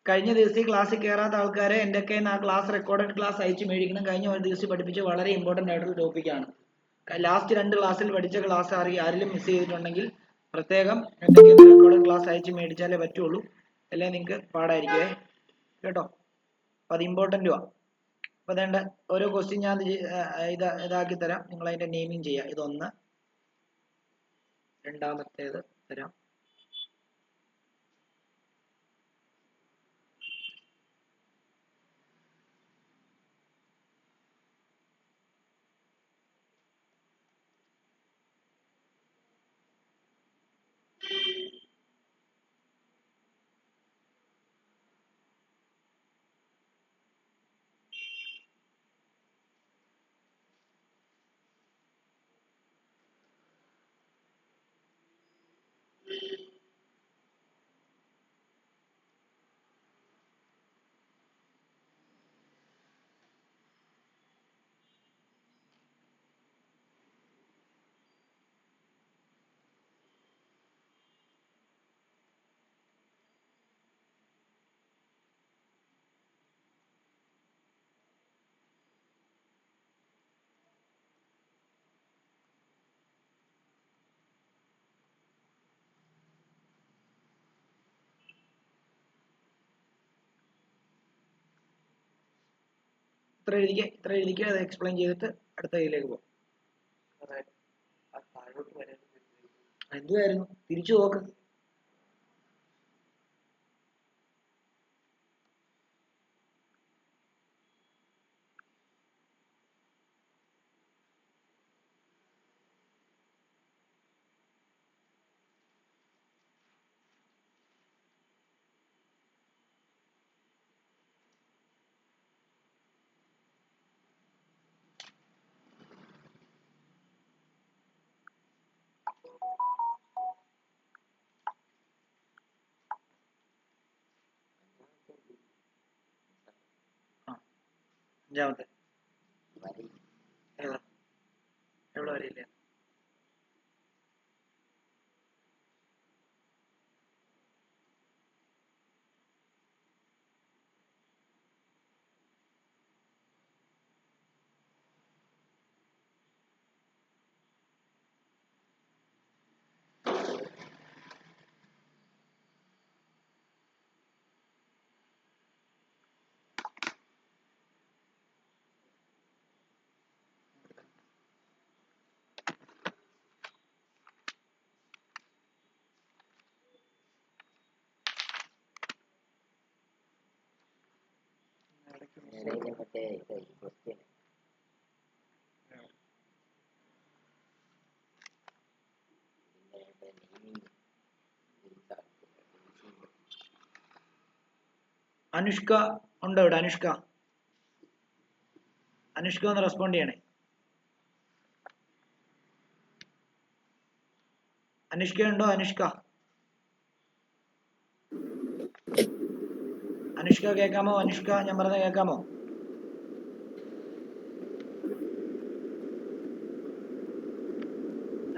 കഴിഞ്ഞ ദിവസം ക്ലാസ്സിൽ കയറാത്ത ആൾക്കാരെ എൻ്റെ ഒക്കെ ആ ക്ലാസ് റെക്കോർഡഡ് ക്ലാസ് അയച്ച് മേടിക്കണം. കഴിഞ്ഞ ഒരു ദിവസം പഠിപ്പിച്ച വളരെ ഇമ്പോർട്ടൻ്റ് ആയിട്ടുള്ള ടോപ്പിക്കാണ്. ലാസ്റ്റ് 2 ക്ലാസ്സിൽ പഠിച്ച ക്ലാസ് ആരെങ്കിലും മിസ് ചെയ്തിട്ടുണ്ടെങ്കിൽ പ്രത്യേകം എന്തൊക്കെ റെക്കോർഡഡ് ക്ലാസ് അയച്ച് മേടിച്ചാലേ പറ്റുള്ളൂ. അല്ലെങ്കിൽ നിങ്ങൾക്ക് പാടായിരിക്കുമേ കേട്ടോ. അപ്പം അത് ഇമ്പോർട്ടൻറ്റുമാണ്. അപ്പോൾ അതേണ്ട ഓരോ ക്വസ്റ്റ്യൻ ഞാൻ ഇതാക്കി തരാം. നിങ്ങൾ അതിൻ്റെ നെയിമിങ് ചെയ്യുക. ഇതൊന്ന്, രണ്ടാമത്തേത് തരാം. ഇത്ര എഴുതിക്കുക. അത് എക്സ്പ്ലെയിൻ ചെയ്തിട്ട് അടുത്ത കയ്യിലേക്ക് പോകും. എന്തുവായിരുന്നു? തിരിച്ചു നോക്ക്. അഞ്ചാമത്തെ ഏതാ? എവിടെ വരെയില്ല? അനുഷ്ക ഉണ്ടോ ഇവിടെ? അനുഷ്ക ഒന്ന് റെസ്പോണ്ട് ചെയ്യണേ. അനുഷ്ക ഉണ്ടോ? അനുഷ്ക കേൾക്കാമോ? അനുഷ്ക ഞാൻ പറഞ്ഞ കേൾക്കാമോ?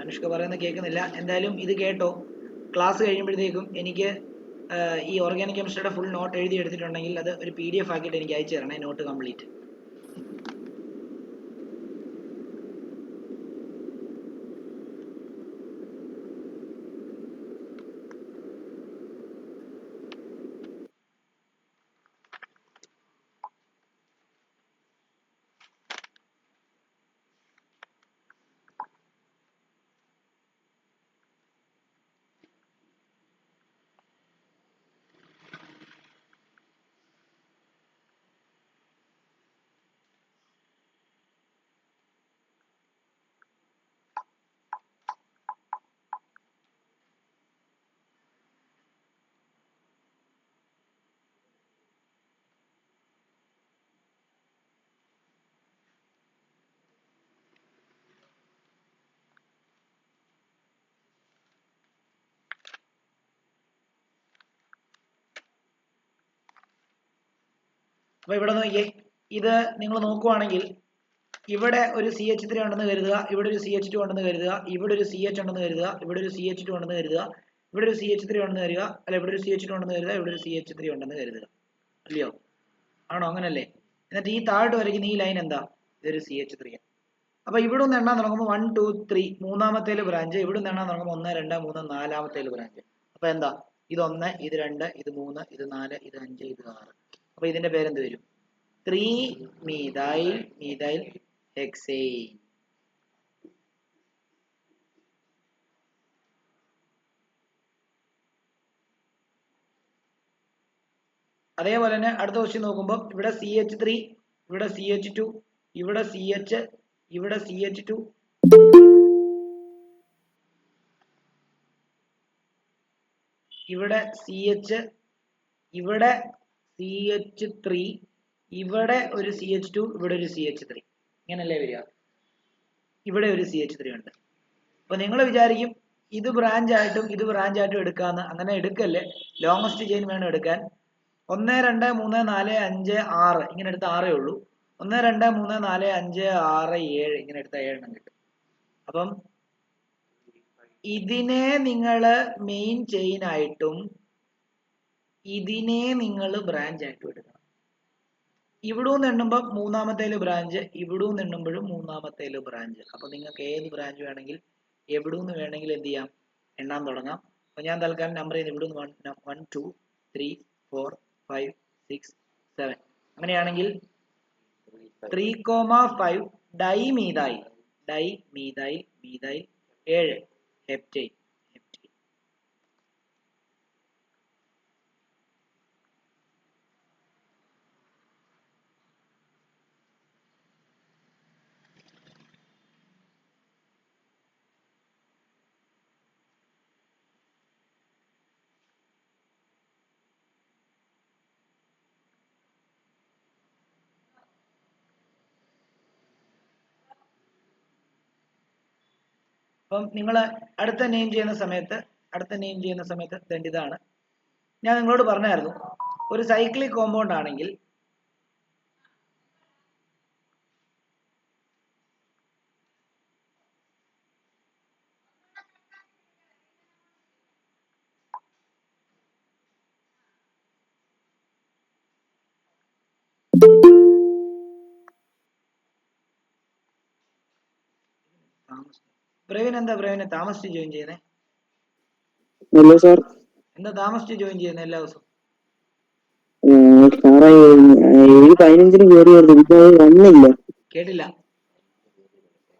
അനുഷ്ക പറയുന്നത് കേൾക്കുന്നില്ല. എന്തായാലും ഇത് കേട്ടോ. ക്ലാസ് കഴിയുമ്പോഴത്തേക്കും എനിക്ക് ഈ ഓർഗാനിക് കെമിസ്ട്രിയുടെ ഫുൾ നോട്ട് എഴുതി എടുത്തിട്ടുണ്ടെങ്കിൽ അത് ഒരു PDF ആക്കിയിട്ട് എനിക്ക് അയച്ചു തരണേ. Note complete. അപ്പോൾ ഇവിടെ നോക്കിയേ, ഇത് നിങ്ങൾ നോക്കുവാണെങ്കിൽ ഇവിടെ ഒരു CH3 ഉണ്ടെന്ന് കരുതുക, ഇവിടെ ഒരു CH2 ഉണ്ടെന്ന് കരുതുക, ഇവിടെ ഒരു CH ഉണ്ടെന്ന് കരുതുക, ഇവിടെ ഒരു CH2 ഉണ്ടെന്ന് കരുതുക, ഇവിടെ ഒരു CH3 ഉണ്ടെന്ന് കരുതുക, അല്ല ഇവിടെ ഒരു CH2 ഉണ്ടെന്ന് കരുതുക, ഇവിടെ ഒരു CH3 ഉണ്ടെന്ന് കരുതുക. അല്ലയോ? ആണോ? അങ്ങനല്ലേ? എന്നിട്ട് ഈ താഴോട്ട് വരയ്ക്കുന്ന ഈ ലൈൻ എന്താ? ഇതൊരു CH3. അപ്പൊ ഇവിടെ നിന്ന് എണ്ണാൻ തുടങ്ങുമ്പോൾ 1 2 3 മൂന്നാമത്തേല് ബ്രാഞ്ച്, ഇവിടെ നിന്ന് എണ്ണാൻ തുടങ്ങുമ്പോൾ 1 2 3 നാലാമത്തേല് ബ്രാഞ്ച്. അപ്പൊ എന്താ? ഇത് 1, ഇത് 2, ഇത് 3, ഇത് 4, ഇത് 5, ഇത് 6. അപ്പൊ ഇതിന്റെ പേരെന്ത് വരും? 3-methyl methyl hexane. അതേപോലെ തന്നെ അടുത്ത ക്വസ്റ്റ്യൻ നോക്കുമ്പോൾ ഇവിടെ CH3, ഇവിടെ CH2, ഇവിടെ CH, ഇവിടെ CH2, ഇവിടെ CH, ഇവിടെ CH3, ഇവിടെ ഒരു CH2, ഇവിടെ ഒരു CH3. ഇങ്ങനല്ലേ വരിക? ഇവിടെ ഒരു CH3 ഉണ്ട്. അപ്പൊ നിങ്ങൾ വിചാരിക്കും ഇത് ബ്രാഞ്ച് ആയിട്ടും ഇത് ബ്രാഞ്ച് ആയിട്ടും എടുക്കാന്ന്. അങ്ങനെ എടുക്കല്ലേ, ലോങ്സ്റ്റ് ചെയിൻ വേണം എടുക്കാൻ. 1 2 3 4 5 6 ഇങ്ങനെ എടുത്ത 6 ഉള്ളൂ. 1 2 3 4 5 6 7 ഇങ്ങനെ എടുത്ത 7 എണ്ണം കിട്ടും. അപ്പം ഇതിനെ നിങ്ങൾ മെയിൻ ചെയിൻ ആയിട്ടും ഇതിനെ നിങ്ങൾ ബ്രാഞ്ച് ആയിട്ടും എടുക്കണം. ഇവിടൂന്ന് എണ്ണുമ്പോൾ മൂന്നാമത്തേല് ബ്രാഞ്ച്, ഇവിടൂന്ന് എണ്ണുമ്പോഴും മൂന്നാമത്തേല് ബ്രാഞ്ച്. അപ്പൊ നിങ്ങൾക്ക് ഏത് ബ്രാഞ്ച് വേണമെങ്കിൽ എവിടൂന്ന് വേണമെങ്കിൽ എന്ത് ചെയ്യാം? എണ്ണാൻ തുടങ്ങാം. അപ്പൊ ഞാൻ തൽക്കാലം നമ്പർ ചെയ്യുന്നത് ഇവിടുന്ന് 1 2 3 4 5 6 7. അങ്ങനെയാണെങ്കിൽ 3,5 ഡൈമീഥൈൽ മീഥൈൽ 7 ഹെപ്റ്റൈൻ. അപ്പം നിങ്ങൾ അടുത്ത നെയിം ചെയ്യുന്ന സമയത്ത് ഇതാണ് ഞാൻ നിങ്ങളോട് പറഞ്ഞായിരുന്നു. ഒരു സൈക്ലിക് കോമ്പൗണ്ട് ആണെങ്കിൽ പ്രവീൺ എന്താ താമസിച്ച് ജോയിൻ ചെയ്യുന്നേ? എന്താ താമസിച്ച് ജോയിൻ ചെയ്യുന്നത് എല്ലാ ദിവസവും? 7:15 കയറിയായിരുന്നു, പിന്നെ വന്നില്ല. കേട്ടില്ല.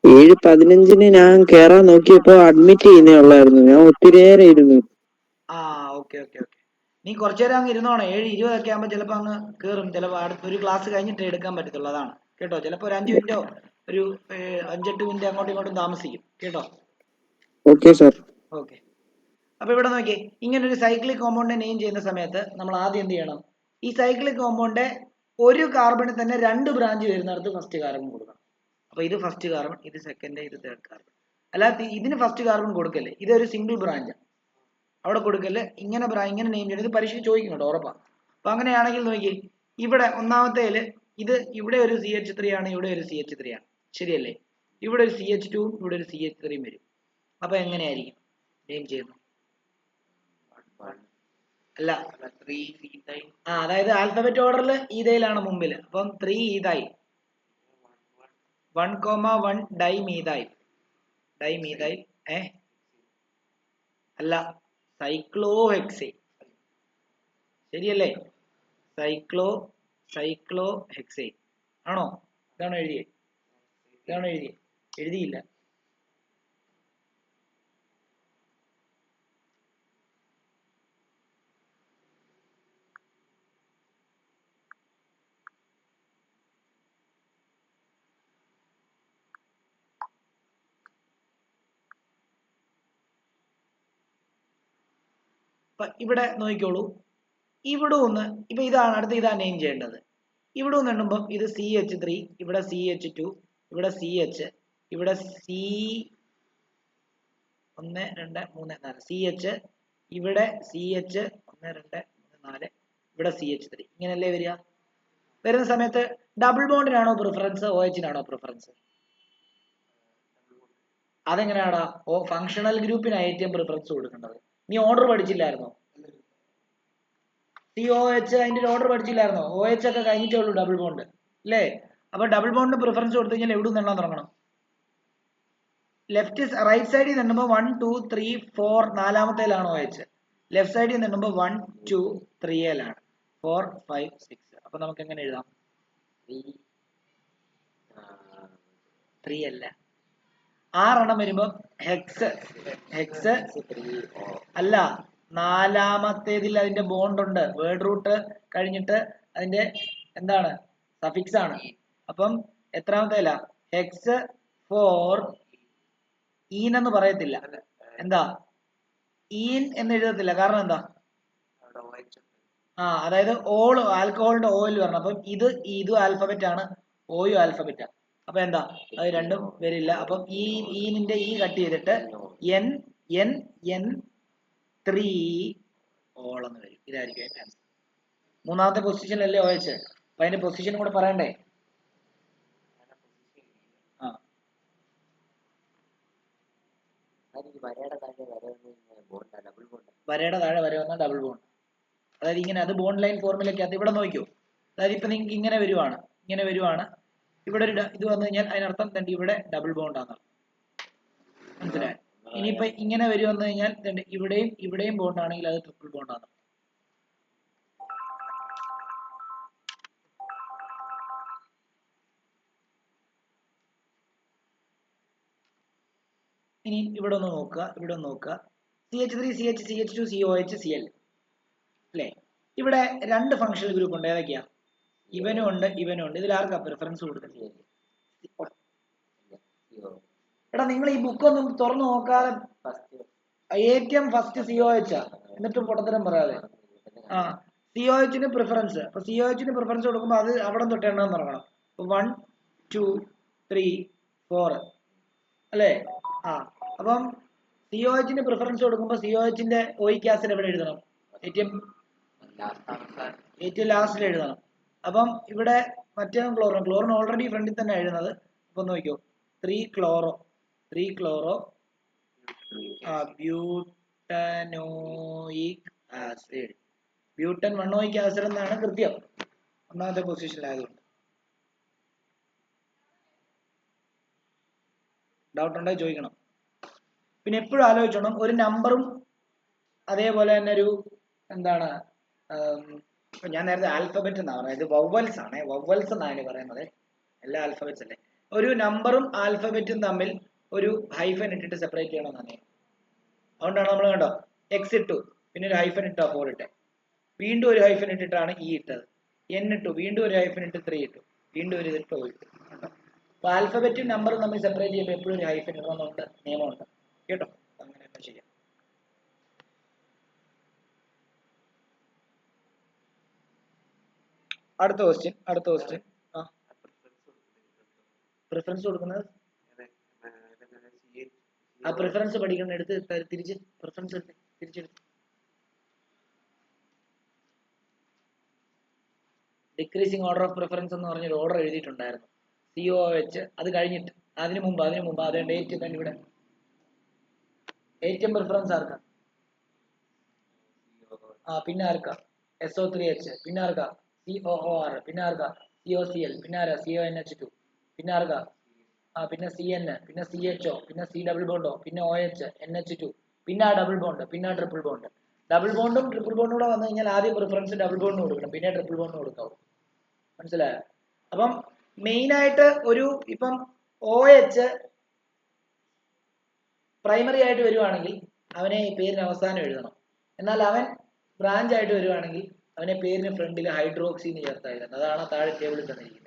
7:15 ഞാൻ കേറാൻ നോക്കിയപ്പോ അഡ്മിറ്റ് ചെയ്യുന്നേ ഉള്ളായിരുന്നു. ഞാൻ ഒത്തിരി നേരം ഇരുന്നു. ഓക്കെ. നീ കുറച്ചു നേരം അങ്ങ് ഇരുന്നോണേ. 7:20 ഒക്കെ ആകുമ്പോൾ ചിലപ്പോൾ അങ്ങ് കയറും. ചിലപ്പോൾ അടുത്തൊരു ക്ലാസ് കഴിഞ്ഞിട്ട് എടുക്കാൻ പറ്റത്തുള്ളൂ. അതാണ് കേട്ടോ. ചിലപ്പോൾ ഒരു 5 മിനിറ്റോ ഒരു 5-8 മിനിറ്റ് അങ്ങോട്ടും ഇങ്ങോട്ടും താമസിക്കും കേട്ടോ. Okay sir. ഓക്കെ. അപ്പൊ ഇവിടെ നോക്കിയേ, ഇങ്ങനെ ഒരു സൈക്ലിക് കോമ്പൗണ്ടിനെ നെയിം ചെയ്യുന്ന സമയത്ത് നമ്മൾ ആദ്യം എന്ത് ചെയ്യണം? ഈ സൈക്ലിക് കോമ്പൗണ്ട് ഒരു കാർബണിൽ തന്നെ 2 ബ്രാഞ്ച് വരുന്നിടത്ത് ഫസ്റ്റ് കാർബൺ കൊടുക്കണം. അപ്പൊ ഇത് ഫസ്റ്റ് കാർബൺ, ഇത് സെക്കൻഡ്, ഇത് തേർഡ് കാർബൺ. അല്ലാതെ ഇതിന് ഫസ്റ്റ് കാർബൺ കൊടുക്കല്ലേ, ഇതൊരു സിംഗിൾ ബ്രാഞ്ച്, അവിടെ കൊടുക്കല്ലേ. ഇങ്ങനെ നെയിം ചെയ്യുന്നത് പരീക്ഷയ്ക്ക് ചോദിക്കുന്നുണ്ട്, ഉറപ്പാണ്. അപ്പൊ അങ്ങനെയാണെങ്കിൽ നോക്കി, ഇവിടെ ഒന്നാമത്തേല് ഇത് ഇവിടെ ഒരു CH3 ആണ്, ഇവിടെ ഒരു CH3 ആണ്, ശരിയല്ലേ? ഇവിടെ ഒരു CH2, ഇവിടെ ഒരു CH3 വരും. അപ്പൊ എങ്ങനെയായിരിക്കും നെയിം ചെയ്യുന്നത്? അല്ല, അതായത് ആൽഫബറ്റ് ഓർഡറിൽ ഈതയിലാണ് മുമ്പിൽ. അപ്പം 3 ഈതൈൽ, 1,1 ഡൈമീഥൈൽ. അല്ല, സൈക്ലോഹെക്സൈൻ, ശരിയല്ലേ? സൈക്ലോഹെക്സൈൻ ആണോ? ഇതാണോ എഴുതിയേ? എഴുതിയില്ല. ഇവിടെ നോക്കിക്കോളൂ, ഇവിടെ ഒന്ന് ഇപ്പൊ ഇതാണ് അടുത്ത, ഇതാണ് നെയിം ചെയ്യേണ്ടത്. ഇവിടെ ഒന്ന് എണ്ണുമ്പോൾ ഇത് CH3, ഇവിടെ CH2, ഇവിടെ CH, ഇവിടെ C1 2 3 4 CH, ഇവിടെ CH 1 2 3 4, ഇവിടെ CH3. ഇങ്ങനെയല്ലേ വരിക? വരുന്ന സമയത്ത് ഡബിൾ ബോണ്ടിനാണോ പ്രിഫറൻസ്, OH-നാണോ പ്രിഫറൻസ്? അതെങ്ങനെയാടാ? ഫങ്ഷണൽ ഗ്രൂപ്പിനായിരിക്കും പ്രിഫറൻസ് കൊടുക്കേണ്ടത്. നീ ഓർഡർ പഠിച്ചില്ലായിരുന്നോ? COH അതിന്റെ ഒരു ഓർഡർ പഠിച്ചില്ലായിരുന്നോ? OH ഒക്കെ കഴിഞ്ഞിട്ടേ ഉള്ളൂ ഡബിൾ ബോണ്ട് അല്ലേ? അപ്പൊ ഡബിൾ ബോണ്ടിന് പ്രിഫറൻസ് കൊടുത്തു കഴിഞ്ഞാൽ എവിടെ നിന്ന് എണ്ണാൻ തുടങ്ങണം? ലെഫ്റ്റ് റൈറ്റ് സൈഡിൽ നിന്നുമ്പോൾ 1 2 3 4 നാലാമത്തേലാണ് OH. ലെഫ്റ്റ് സൈഡിൽ നിന്നുമ്പോൾ 1 2 3 ലാണ് 4 5 6. അപ്പൊ നമുക്ക് എങ്ങനെ എഴുതാം? 3 അല്ല, 6 എണ്ണം വരുമ്പോ ഹെക്സ് അല്ല, നാലാമത്തേതിൽ അതിന്റെ ബോണ്ട് ഉണ്ട്. വേർഡ് റൂട്ട് കഴിഞ്ഞിട്ട് അതിന്റെ എന്താണ് സഫിക്സ് ആണ്. അപ്പം എത്രാമത്തേല? ഹെക്സ് 4 ഈൻ എന്ന് പറയത്തില്ല. എന്താ ഈൻ എന്ന് എഴുതത്തില്ല? കാരണം എന്താ? അതായത് ഓൾ ആൽക്കഹോളിന്റെ ഓയിൽ വരണം. അപ്പം ഇതും ആൽഫബറ്റ് ആണ്, ഓയും ആൽഫബറ്റ് ആണ്. അപ്പൊ എന്താ, അത് രണ്ടും വരില്ല. അപ്പം ഈനിന്റെ കട്ട് ചെയ്തിട്ട് എൻ എൻ എൻ 3 ഓൾ എന്ന് വരും. ഇതായിരിക്കും അതിന്റെ ആൻസർ. മൂന്നാമത്തെ പൊസിഷനിലല്ലേ OH? അപ്പൊ അതിന്റെ പൊസിഷൻ കൂടെ പറയണ്ടേ? വരയുടെ താഴെ വര വന്നാൽ ഡബിൾ ബോണ്ട്. അതായത് ഇങ്ങനെ, അത് ബോണ്ട് ലൈൻ ഫോർമുലയ്ക്കകത്ത് ഇവിടെ നോക്കിയോ. അതായത് ഇപ്പൊ നിങ്ങൾക്ക് ഇങ്ങനെ വരുവാണ്, ഇവിടെ ഒരു ഇത് വന്നു കഴിഞ്ഞാൽ അതിനർത്ഥം തന്നെ ഇവിടെ ഡബിൾ ബോണ്ട് ആണ്. മനസ്സിലായി? ഇനിയിപ്പോ ഇങ്ങനെ വരുവന്നു കഴിഞ്ഞാൽ ഇവിടെയും ബോണ്ട് ആണെങ്കിൽ അത് ട്രിപ്പിൾ ബോണ്ട് ആണ്. ഇനി ഇവിടെ ഒന്ന് നോക്കുക, CH3 CH CH2 COH Cl അല്ലേ? ഇവിടെ രണ്ട് ഫങ്ഷണൽ ഗ്രൂപ്പ് ഉണ്ട്. ഏതൊക്കെയാ? ഇവനും ഉണ്ട്. ഇതിൽ ആർക്കാ പ്രിഫറൻസ് കൊടുക്കുന്നത്? എടാ, നിങ്ങൾ ഈ ബുക്ക് ഒന്നും തുറന്നു നോക്കാതെ ഏറ്റവും ഫസ്റ്റ് COH ആ, എന്നിട്ടും പൊട്ടത്തരം പറയാതെ. COH ന് പ്രിഫറൻസ്. അപ്പൊ COH ന് പ്രിഫറൻസ് കൊടുക്കുമ്പോൾ അത് അവിടെ തൊട്ട് എണ്ണാൻ തുടങ്ങണം. 1 2 3 4 അല്ലേ? അപ്പം COH ന് പ്രിഫറൻസ് കൊടുക്കുമ്പോൾ COH ന്റെ OH ആസിഡ് എവിടെ എഴുതണം? ഏറ്റവും ലാസ്റ്റിൽ എഴുതണം. അപ്പം ഇവിടെ മറ്റേ ക്ലോറിൻ ഓൾറെഡി ഫ്രണ്ടിൽ തന്നെ എഴുതുന്നത്. അപ്പൊ നോക്കിയോ, 3 ക്ലോറോ ബ്യൂട്ടനോയിക് ആസിഡ്. ബ്യൂട്ടൻ വണ്ണോയിക് ആസിഡ് എന്നാണ് കൃത്യം, ഒന്നാമത്തെ പൊസിഷനിലായതുകൊണ്ട്. ഡൗട്ട് ഉണ്ടെങ്കിൽ ചോദിക്കണം. പിന്നെ എപ്പോഴും ആലോചിച്ചോണം, ഒരു നമ്പറും അതേപോലെ തന്നെ ഒരു എന്താണ്, ഞാൻ നേരത്തെ ആൽഫബറ്റ് എന്നാ പറയുന്നത്, ഇത് വവ്വൽസ് ആണ്. വവ്വൽസ് എന്നാണ് പറയുന്നത്, എല്ലാ ആൽഫബറ്റ്സ് അല്ലേ. ഒരു നമ്പറും ആൽഫബറ്റും തമ്മിൽ ഒരു ഹൈഫൻ ഇട്ടിട്ട് സെപ്പറേറ്റ് ചെയ്യണമെന്നാണ്. അതുകൊണ്ടാണ് നമ്മൾ കണ്ടോ എക്സ് ഇട്ടു, പിന്നെ ഒരു ഹൈഫൻ ഇട്ടാ 4 ഇട്ടെ, വീണ്ടും ഒരു ഹൈഫൻ ഇട്ടിട്ടാണ് ഇട്ടത്, എൻ ഇട്ടു, വീണ്ടും ഒരു ഹൈഫൻ ഇട്ട് 3 ഇട്ടു, വീണ്ടും ഒരു ഇതിട്ട് O ഇട്ടു. കണ്ടോ? അപ്പൊ ആൽഫബറ്റും നമ്പറും തമ്മിൽ സെപ്പറേറ്റ് ചെയ്യുമ്പോൾ എപ്പോഴും ഒരു ഹൈഫൻ ഇടണമെന്നുണ്ട്, നിയമമുണ്ട് കേട്ടോ. അങ്ങനെയൊക്കെ ചെയ്യാം. അടുത്ത ക്വസ്റ്റ്യൻ. പ്രിഫറൻസ് കൊടുക്കുന്നത് ആ പ്രിഫറൻസ് പഠിക്കണം. തിരിച്ചെടുത്ത് ഡിക്രീസിങ് ഓർഡർ ഓഫ് പ്രിഫറൻസ് എന്ന് പറഞ്ഞൊരു ഓർഡർ എഴുതിയിട്ടുണ്ടായിരുന്നു. COH അത് കഴിഞ്ഞിട്ട് അതിനു മുമ്പ് അതേ ഡേറ്റ് തന്നെ ഇവിടെ. ഏറ്റവും പ്രിഫറൻസ് ആർക്കാ? പിന്നെ ആർക്കാ? SO3H, പിന്നെ ആർക്കാ? COOR, പിന്നെ ആർക്കാ? COCl, പിന്നെ ആരാ? CONH2, പിന്നെ ആർക്കാ? പിന്നെ CN, പിന്നെ CHO, പിന്നെ C ഡബിൾ ബോണ്ടോ, പിന്നെ OH, NH2, പിന്നെ ആ ഡബിൾ ബോണ്ട്, പിന്നെ ആ ട്രിപ്പിൾ ബോണ്ട്. ഡബിൾ ബോണ്ടും ട്രിപ്പിൾ ബോണ്ടും കൂടെ വന്നു കഴിഞ്ഞാൽ ആദ്യം പ്രിഫറൻസ് ഡബിൾ ബോണ്ടിന് കൊടുക്കണം, പിന്നെ ട്രിപ്പിൾ ബോണ്ടിന് കൊടുക്കാവൂ. മനസ്സിലായോ? അപ്പം മെയിൻ ആയിട്ട് ഇപ്പം OH പ്രൈമറി ആയിട്ട് വരുവാണെങ്കിൽ അവനെ ഈ പേരിന് അവസാനം എഴുതണം. എന്നാൽ അവൻ ബ്രാഞ്ച് ആയിട്ട് വരുവാണെങ്കിൽ അവനെ പേരിന് ഫ്രണ്ടിൽ ഹൈഡ്രോക്സിന്ന് ചേർത്ത് എഴുതണം. അതാണ് താഴെ ടേബിളിൽ തന്നിരിക്കുന്നത്.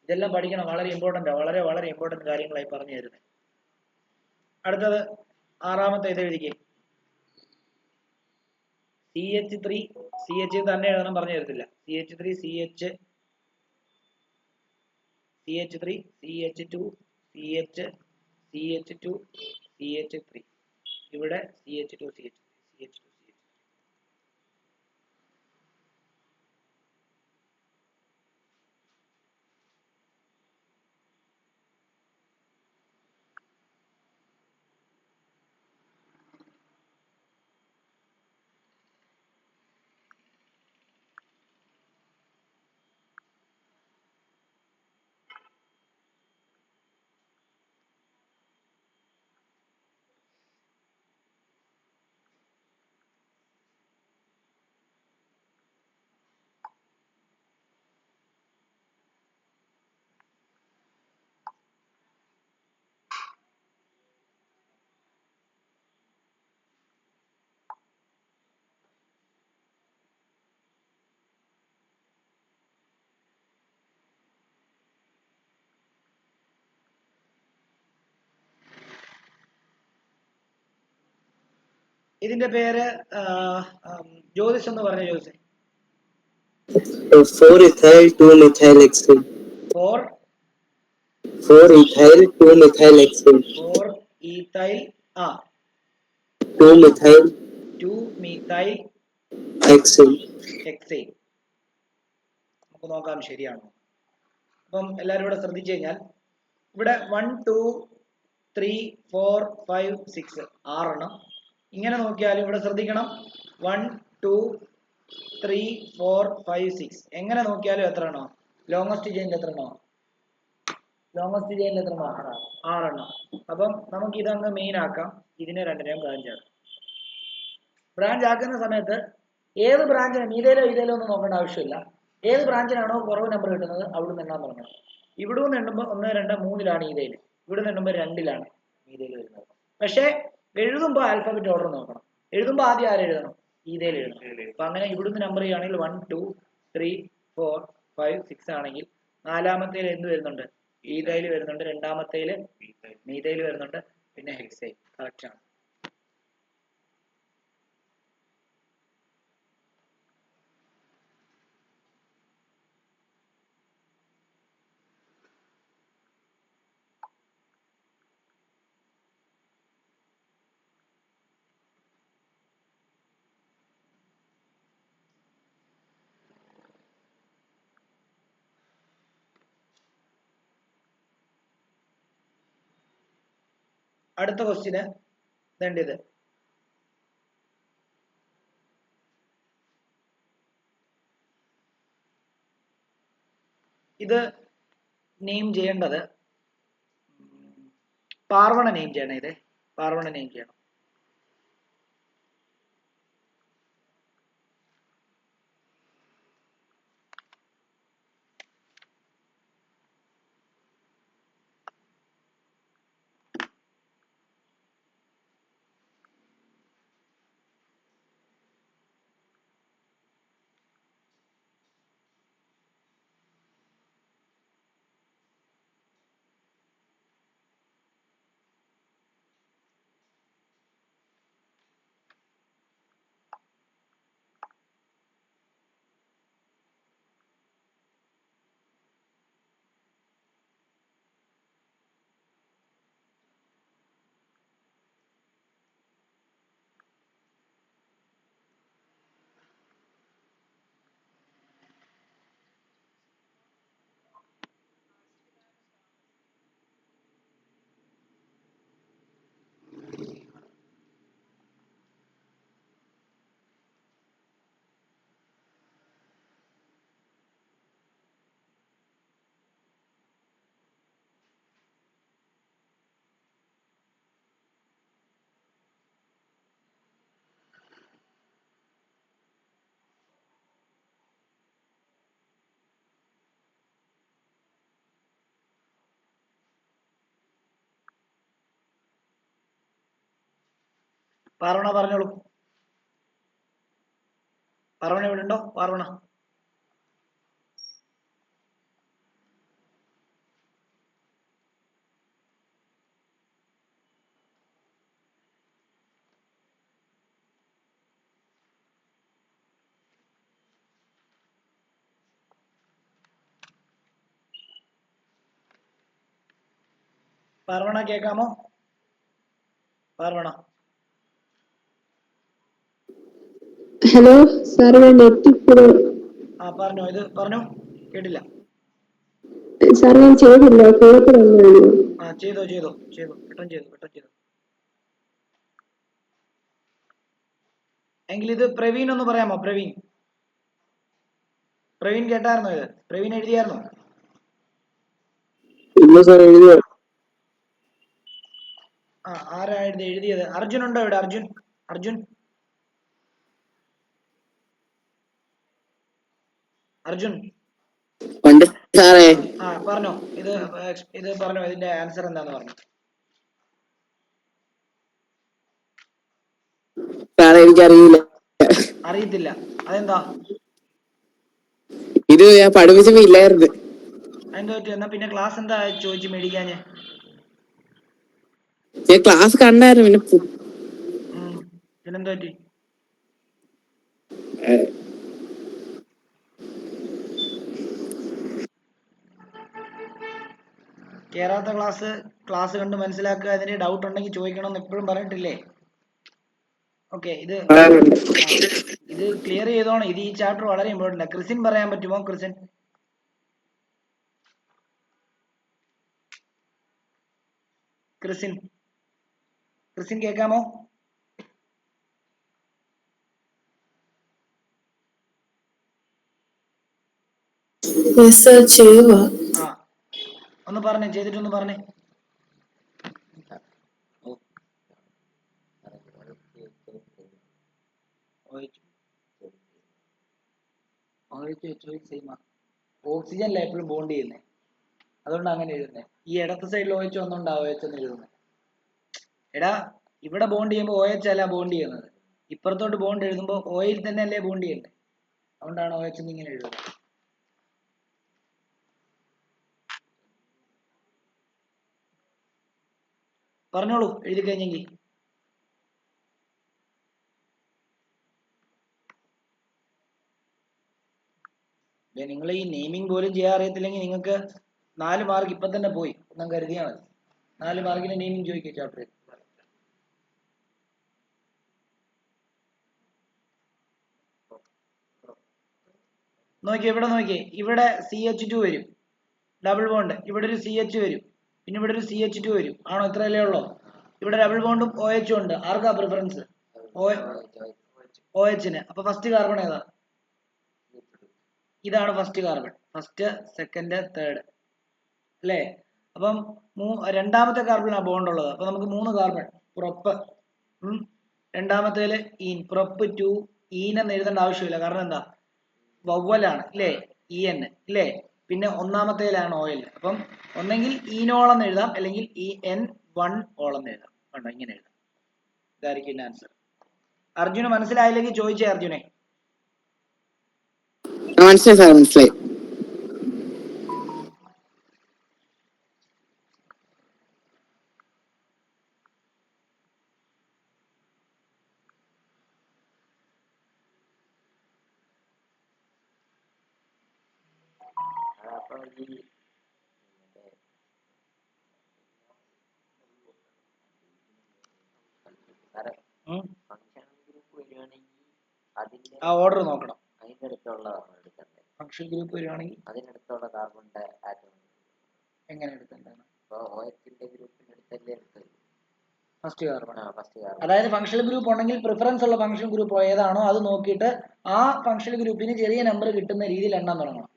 ഇതെല്ലാം പഠിക്കണം, വളരെ ഇമ്പോർട്ടൻ്റ്, വളരെ ഇമ്പോർട്ടൻ്റ് കാര്യങ്ങളായി പറഞ്ഞു തരുന്നത്. അടുത്തത് ആറാമത്തെ ഇത് എഴുതിക്കേ. CH3 CH തന്നെ എഴുതണം, പറഞ്ഞു തരത്തില്ല. CH3 CH3 CH2 CH2 CH3, ഇവിടെ CH2 CH2. ഇതിന്റെ പേര് ജ്യോതിഷ് എന്ന് പറഞ്ഞ Jyothish. 4-ethyl 2-methyl-hexane. 4-ethyl 2-methyl-hexane. 4-ethyl 2-methyl-hexane. നമുക്ക് നോക്കാം ശരിയാണോ. അപ്പം എല്ലാവരും ഇവിടെ ശ്രദ്ധിച്ചു കഴിഞ്ഞാൽ ഇവിടെ 1 2 3 4 5 6 6 ഇങ്ങനെ നോക്കിയാലും ഇവിടെ ശ്രദ്ധിക്കണം 1 2 3 4 5 6 എങ്ങനെ നോക്കിയാലും എത്ര എണ്ണോ ലോങ്ങസ്റ്റ് ചെയിനിൽ എത്ര എണ്ണോ ലോങ്ങസ്റ്റ് ചെയിനിൽ എത്ര എണ്ണോ 6 അപ്പം നമുക്ക് ഇതങ്ങ് മെയിൻ ആക്കാം. ഇതിനെ രണ്ടിനെയും ബ്രാഞ്ച് ആക്കുന്ന സമയത്ത് ഏത് ബ്രാഞ്ചിന് മീതയിലോ ഇതയിലോ ഒന്നും നോക്കേണ്ട ആവശ്യമില്ല. ഏത് ബ്രാഞ്ചിനാണോ കുറവ് നമ്പർ കിട്ടുന്നത് അവിടെ നിന്ന് എണ്ണാൻ തുടങ്ങണം. ഇവിടെ നിന്ന് എണ്ണുമ്പോൾ 1 2 3 ഈതയിൽ, ഇവിടെ നിന്ന് എണ്ണുമ്പോൾ 2 ഈതയിൽ വരുന്നത്. പക്ഷേ എഴുതുമ്പോൾ ആൽഫബറ്റ് ഓർഡർ നോക്കണം. എഴുതുമ്പോൾ ആദ്യം ആരെഴുതണം? ഈതയിൽ എഴുതണം. അപ്പൊ അങ്ങനെ ഇവിടുന്ന് നമ്പർ ചെയ്യുകയാണെങ്കിൽ 1 2 3 4 5 6 ആണെങ്കിൽ നാലാമത്തേൽ എന്ത് വരുന്നുണ്ട്? ഈതയിൽ വരുന്നുണ്ട്. രണ്ടാമത്തേൽ മീതയിൽ വരുന്നുണ്ട്. പിന്നെ ഹെക്സൈൽ. കറക്റ്റ് ആണ്. അടുത്ത ക്വസ്റ്റ്യന് വേണ്ടത് ഇത് നെയിം ചെയ്യേണ്ടത് പാർവണ നെയിം ചെയ്യണം. ഇത് പാർവണ നെയിം ചെയ്യണം. പാർവണ പറഞ്ഞോളൂ. പാർവണ ഇവിടെ ഉണ്ടോ? പാർവണ പാർവണ കേൾക്കാമോ? പാർവണ ഹലോ സാർ, നെറ്റ് പറഞ്ഞോ. ഇത് പറഞ്ഞോ, കേട്ടില്ല. സാർ ഞാൻ ചെയ്തില്ല, കേൾക്കുന്നുണ്ടോ? ചെയ്തോ പെട്ടെന്ന് ചെയ്തോ. എങ്കിൽ ഇത് പ്രവീൺ ഒന്ന് പറയാമോ? പ്രവീൺ കേട്ടായിരുന്നോ? ഇത് പ്രവീൺ എഴുതിയായിരുന്നോ? ഇല്ല സാർ, എഴുതിയ. ആരാ എഴുതിയത്? അർജുൻ ഉണ്ടോ ഇവിടെ? അർജുൻ ഉണ്ട് സാറേ. പറഞ്ഞോ. ഇത് പറഞ്ഞോ, ഇതിന്റെ ആൻസർ എന്താന്ന് പറഞ്ഞു. സാറേ എനിക്കറിയില്ല. അറിയത്തില്ല? അതെന്താ? ഇത് ഞാൻ പഠിപ്പിച്ചപ്പോ ഇല്ലായിരുന്നു. അതെന്താ പറ്റി? എന്നാ പിന്നെ ക്ലാസ് എന്താ ചോദിച്ചു മേടിക്കാഞ്ഞ്? ഞാൻ ക്ലാസ് കണ്ടായിരുന്നു. പിന്നെന്താ പറ്റി? കേറാത്ത ക്ലാസ് കണ്ട് മനസ്സിലാക്കുക. അതിന് ഡൗട്ട് ഉണ്ടെങ്കിൽ ചോദിക്കണമെന്ന് എപ്പോഴും പറഞ്ഞിട്ടില്ലേ? ഓക്കെ, ഇത് ക്ലിയർ ചെയ്തോണം. ഇത് ഈ ചാപ്റ്റർ വളരെ ഇമ്പോർട്ടൻ്റ് ആണ്. ക്രിസിൻ പറയാൻ പറ്റുമോ? ക്രിസിൻ കേൾക്കാമോ? ചെയ്യുക. ആ, ഒന്ന് പറഞ്ഞേ, ചെയ്തിട്ടൊന്ന് പറഞ്ഞേ. ഓക്സിജനല്ല എപ്പോഴും ബോണ്ട് ചെയ്യുന്നത്, അതുകൊണ്ട് അങ്ങനെ എഴുതുന്നത്. ഈ ഇടത്തെ സൈഡിൽ OH ഒന്നുണ്ട്, OH എന്ന് എഴുതുന്നത്. എടാ, ഇവിടെ ബോണ്ട് ചെയ്യുമ്പോൾ OH അല്ല ബോണ്ട് ചെയ്യുന്നത്, ഇപ്പുറത്തോട്ട് ബോണ്ട് എഴുതുമ്പോൾ ഓയിൽ തന്നെ അല്ലേ ബോണ്ട് ചെയ്യുന്നത്, അതുകൊണ്ടാണ് OH എന്ന് ഇങ്ങനെ എഴുതുന്നത്. പറഞ്ഞോളൂ, എഴുതി കഴിഞ്ഞെങ്കിൽ. നിങ്ങൾ ഈ നെയിമിംഗ് പോലും ചെയ്യാൻ അറിയത്തില്ലെങ്കിൽ നിങ്ങൾക്ക് 4 മാർക്ക് ഇപ്പൊ തന്നെ പോയി, ഒന്നും കരുതിയാൽ മതി. 4 മാർക്കിന് നെയിമിംഗ് ചോദിക്കുക ചാപ്റ്റർ. നോക്കിയേ, ഇവിടെ നോക്കിയേ, ഇവിടെ CH2 വരും, ഡബിൾ ബോണ്ട്. ഇവിടെ ഒരു CH വരും, പിന്നെ ഇവിടെ ഒരു CH2 വരും. ആണോ? ഇത്രയല്ലേ ഉള്ളോ? ഇവിടെ ഡബിൾ ബോണ്ടും OH ഉണ്ട്. ആർക്കാ പ്രിഫറൻസ്? OH-ന്. അപ്പൊ ഫസ്റ്റ് കാർബൺ ഏതാ? ഇതാണ് first carbon. First, second, third അല്ലേ? അപ്പം രണ്ടാമത്തെ കാർബണിലാണ് ബോണ്ട് ഉള്ളത്. അപ്പൊ നമുക്ക് 3 കാർബൺ. പ്രൊപ്പ്. രണ്ടാമത്തേല് ഈൻ. പ്രൊപ്പ് 2 ഈൻ എന്ന് എഴുതേണ്ട ആവശ്യമില്ല, കാരണം എന്താ? വവ്വലാണ് അല്ലേ? EN അല്ലേ? പിന്നെ ഒന്നാമത്തേലാണ് ഓയിൽ. അപ്പം ഒന്നെങ്കിൽ ഈനോളം എന്ന് എഴുതാം, അല്ലെങ്കിൽ EN1 ഓളം എന്ന് എഴുതാം. കണ്ടോ, ഇങ്ങനെ എഴുതാം. ഇതായിരിക്കും ആൻസർ. അർജുന് മനസ്സിലായില്ലെങ്കിൽ ചോദിച്ചേ അർജുനെ. മനസ്സിലായി സാർ, മനസ്സിലായി. ആ ഓർഡർ നോക്കണം. ഫംഗ്ഷൻ ഗ്രൂപ്പ് വരുവാണെങ്കിൽ എങ്ങനെ എടുക്കേണ്ടതാണ്? First carbon. അതായത് ഫംഗ്ഷണൽ ഗ്രൂപ്പ് ഉണ്ടെങ്കിൽ പ്രിഫറൻസ് ഉള്ള ഫംഗ്ഷൻ ഗ്രൂപ്പ് ഏതാണോ അത് നോക്കിയിട്ട് ആ ഫംഗ്ഷണൽ ഗ്രൂപ്പിന് ചെറിയ നമ്പർ കിട്ടുന്ന രീതിയിൽ എണ്ണാൻ തുടങ്ങണം.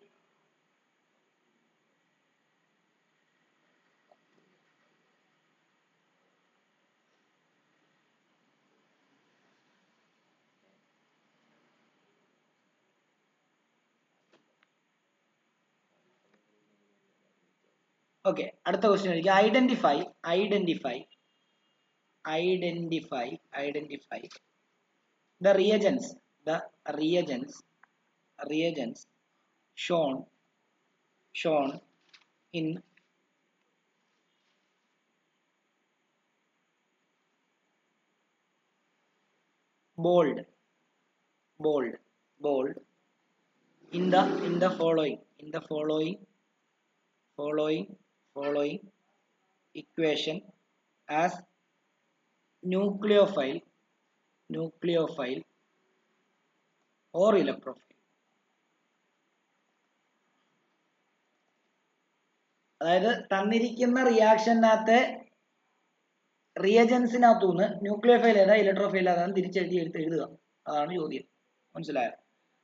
ഓക്കെ, അടുത്ത ക്വസ്റ്റ്യൻ ആയിരിക്കും identify the reagents shown in bold in the following equation as nucleophile or electrophile. അതായത് തന്നിരിക്കുന്ന റിയാക്ഷനകത്തെ റിയജൻസിനകത്തുനിന്ന് ന്യൂക്ലിയോഫൈൽ ഏതാ ഇലക്ട്രോഫൈൽ ഏതാന്ന് തിരിച്ചെഴുതി എഴുതുക. അതാണ് ചോദ്യം. മനസ്സിലായോ?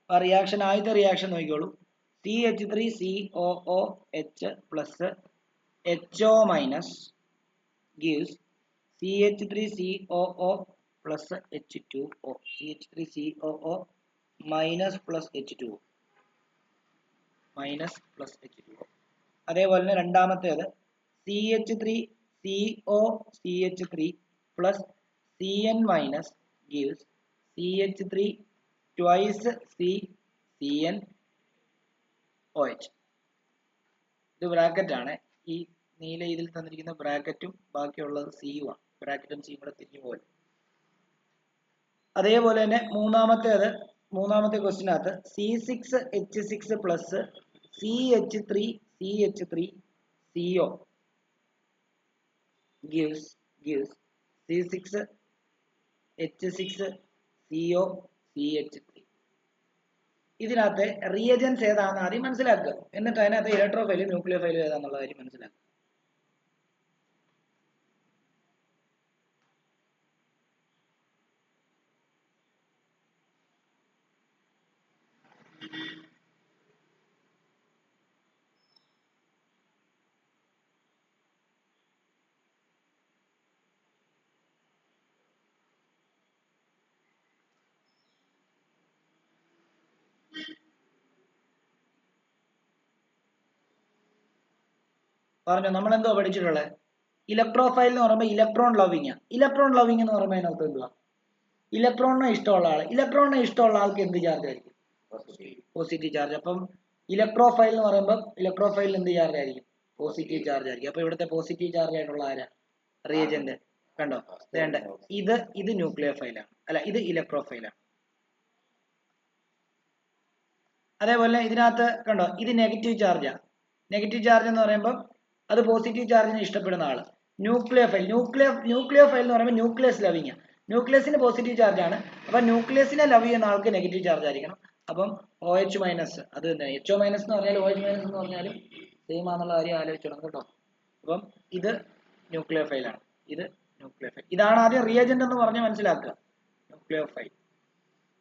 അപ്പൊ റിയാക്ഷൻ, ആദ്യത്തെ റിയാക്ഷൻ നോക്കിക്കോളൂ. CH3COOH plus HO minus gives CH3COO plus H2O. CH3COO minus plus H2O. അതേപോലെ തന്നെ രണ്ടാമത്തേത് CH3COCH3 plus CN minus gives CH3 twice CCnOH. ഇത് ബ്രാക്കറ്റ് ആണ്. ഈ നീല ഇതിൽ തന്നിരിക്കുന്ന ബ്രാക്കറ്റും ബാക്കിയുള്ളത് സിയും ആണ്. ബ്രാക്കറ്റും സിയും കൂടെ തിരിഞ്ഞു പോലെ. അതേപോലെ തന്നെ മൂന്നാമത്തെ ക്വസ്റ്റിനകത്ത് C6H6 plus CH3 CO gives C6H6 CO CH3. ഇതിനകത്ത് റിയജൻസ് ഏതാണെന്ന് ആദ്യം മനസ്സിലാക്കുക. എന്നിട്ട് അതിനകത്ത് ഇലക്ട്രോഫൈലും ന്യൂക്ലിയോഫൈലും ഏതാണെന്നുള്ള കാര്യം മനസ്സിലാക്കുക. പറഞ്ഞു നമ്മൾ എന്തോ പഠിച്ചിട്ടുള്ളത്? ഇലക്ട്രോഫൈൽ എന്ന് പറയുമ്പോൾ ഇലക്ട്രോൺ ലവിങ് എന്ന് പറയുമ്പോൾ അതിനകത്ത് എന്തുവാ? ഇലക്ട്രോണിനെ ഇഷ്ടമുള്ള ആൾക്ക് എന്ത് ചാർജ് ആയിരിക്കും? Positive charge. അപ്പം ഇലക്ട്രോഫൈൽ എന്ന് പറയുമ്പോൾ ഇലക്ട്രോഫൈൽ എന്ത് ചാർജ് ആയിരിക്കും? പോസിറ്റീവ് ചാർജ് ആയിരിക്കും. അപ്പൊ ഇവിടുത്തെ പോസിറ്റീവ് ചാർജ് ആയിട്ടുള്ള ആരാ? റിയേജന്റ്. കണ്ടോ? വേണ്ട, ഇത് ന്യൂക്ലിയോഫൈലാണ്, അല്ല ഇത് ഇലക്ട്രോഫൈലാണ്. അതേപോലെ ഇതിനകത്ത് കണ്ടോ, ഇത് നെഗറ്റീവ് ചാർജാ. നെഗറ്റീവ് ചാർജ് എന്ന് പറയുമ്പോൾ അത് പോസിറ്റീവ് ചാർജിനെ ഇഷ്ടപ്പെടുന്ന ആള്. ന്യൂക്ലിയോഫൈൽ എന്ന് പറയുമ്പോൾ ന്യൂക്ലിയസ് ലവിങ്. ന്യൂക്ലിയസിന് പോസിറ്റീവ് ചാർജ് ആണ്. അപ്പൊ ന്യൂക്ലിയസിനെ ലവ് ചെയ്യുന്ന ആൾക്ക് നെഗറ്റീവ് ചാർജ് ആയിരിക്കണം. അപ്പം OH മൈനസ്, അത് തന്നെ HO മൈനസ് എന്ന് പറഞ്ഞാലും OH മൈനസ് എന്ന് പറഞ്ഞാലും സെയിം ആണെന്നുള്ള കാര്യം ആലോചിച്ചോണം കേട്ടോ. അപ്പം ഇത് ന്യൂക്ലിയോഫൈലാണ്, ഇത് ന്യൂക്ലിയോഫൈൽ. ഇതാണ് ആദ്യം റിയേജന്റ് എന്ന് പറഞ്ഞ് മനസ്സിലാക്കുക, ന്യൂക്ലിയോഫൈൽ.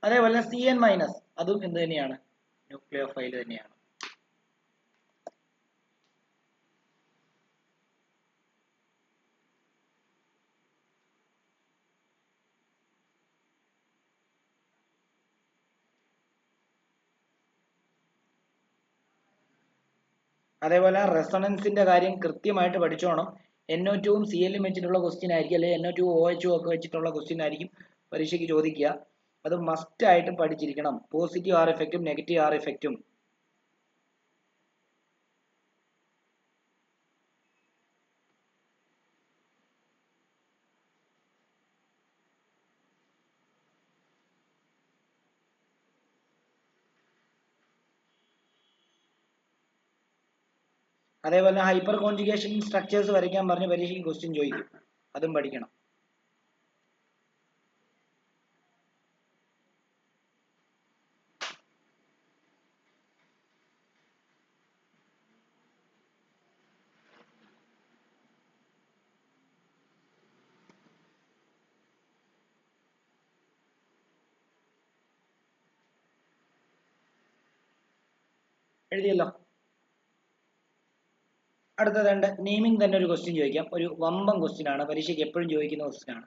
അതേപോലെ CN മൈനസ്, അതും എന്ത് തന്നെയാണ്? ന്യൂക്ലിയോഫൈൽ തന്നെയാണ്. അതേപോലെ റെസൊണൻസിന്റെ കാര്യം കൃത്യമായിട്ട് പഠിച്ചോണം. NO2-ഉം Cl-ഉം വെച്ചിട്ടുള്ള ക്വസ്റ്റ്യൻ ആയിരിക്കും, അല്ലെങ്കിൽ NO2 OH ഒക്കെ വെച്ചിട്ടുള്ള ക്വസ്റ്റ്യൻ ആയിരിക്കും പരീക്ഷയ്ക്ക് ചോദിക്കുക. അത് മസ്റ്റ് ആയിട്ട് പഠിച്ചിരിക്കണം. പോസിറ്റീവ് R ഇഫക്റ്റും നെഗറ്റീവ് R ഇഫക്റ്റും. അതേപോലെ ഹൈപ്പർ കോൺജുഗേഷൻ സ്ട്രക്ചേഴ്സ് വരയ്ക്കാൻ പറഞ്ഞ് പരീക്ഷയ്ക്ക് ക്വസ്റ്റ്യൻ ചോദിക്കും, അതും പഠിക്കണം. എഴുതിയല്ലോ. അടുത്തത് നെയിമിംഗ് തന്നെ ഒരു ക്വസ്റ്റ്യൻ ചോദിക്കാം. ഒരു വമ്പൻ ക്വസ്റ്റ്യൻ ആണ്, പരീക്ഷയ്ക്ക് എപ്പോഴും ചോദിക്കുന്ന ക്വസ്റ്റ്യൻ ആണ്.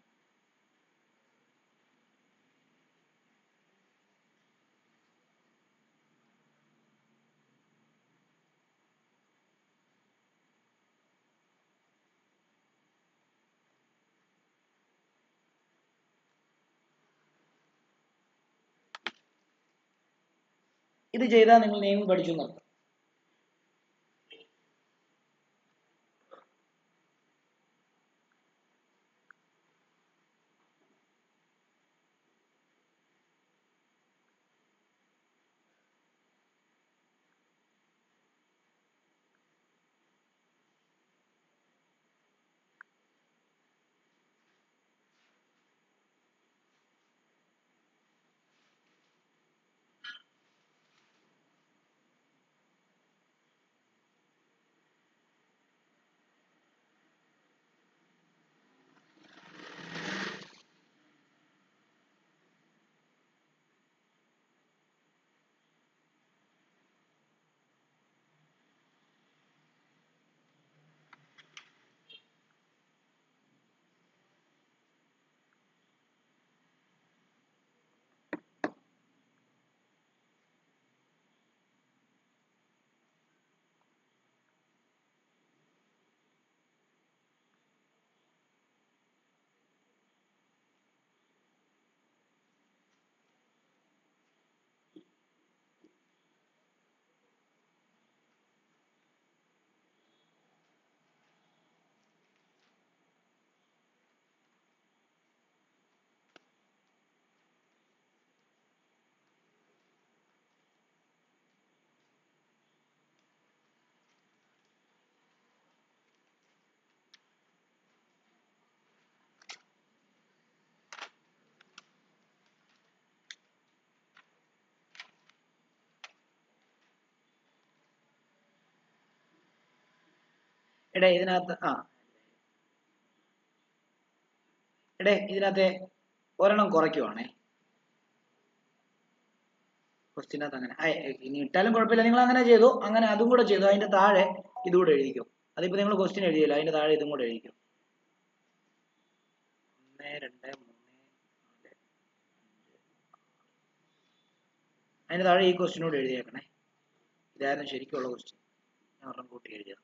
ഇത് ചെയ്താൽ നിങ്ങൾ നെയിമിംഗ് പഠിച്ചു എന്നർത്ഥം. എടേ ഇതിനകത്ത് ഇതിനകത്തെ ഒരെണ്ണം കുറയ്ക്കുവാണേ. ക്വസ്റ്റ്യനകത്ത് അങ്ങനെ ഇനി ഇട്ടാലും കുഴപ്പമില്ല, നിങ്ങൾ അങ്ങനെ ചെയ്തു. അങ്ങനെ അതും കൂടെ ചെയ്തു. അതിന്റെ താഴെ ഇതുകൂടെ എഴുതിക്കും. അതിപ്പോ നിങ്ങൾ ക്വസ്റ്റ്യൻ എഴുതിയല്ലോ, അതിന്റെ താഴെ ഇതും കൂടെ എഴുതിക്കും. 1 2 3 4 അതിന്റെ താഴെ ഈ ക്വസ്റ്റ്യൻ കൂടെ എഴുതിയേക്കണേ. ഇതായിരുന്നു ശരിക്കുള്ള ക്വസ്റ്റ്യൻ. ഞാൻ ഒരെണ്ണം കൂട്ടി എഴുതിയത്.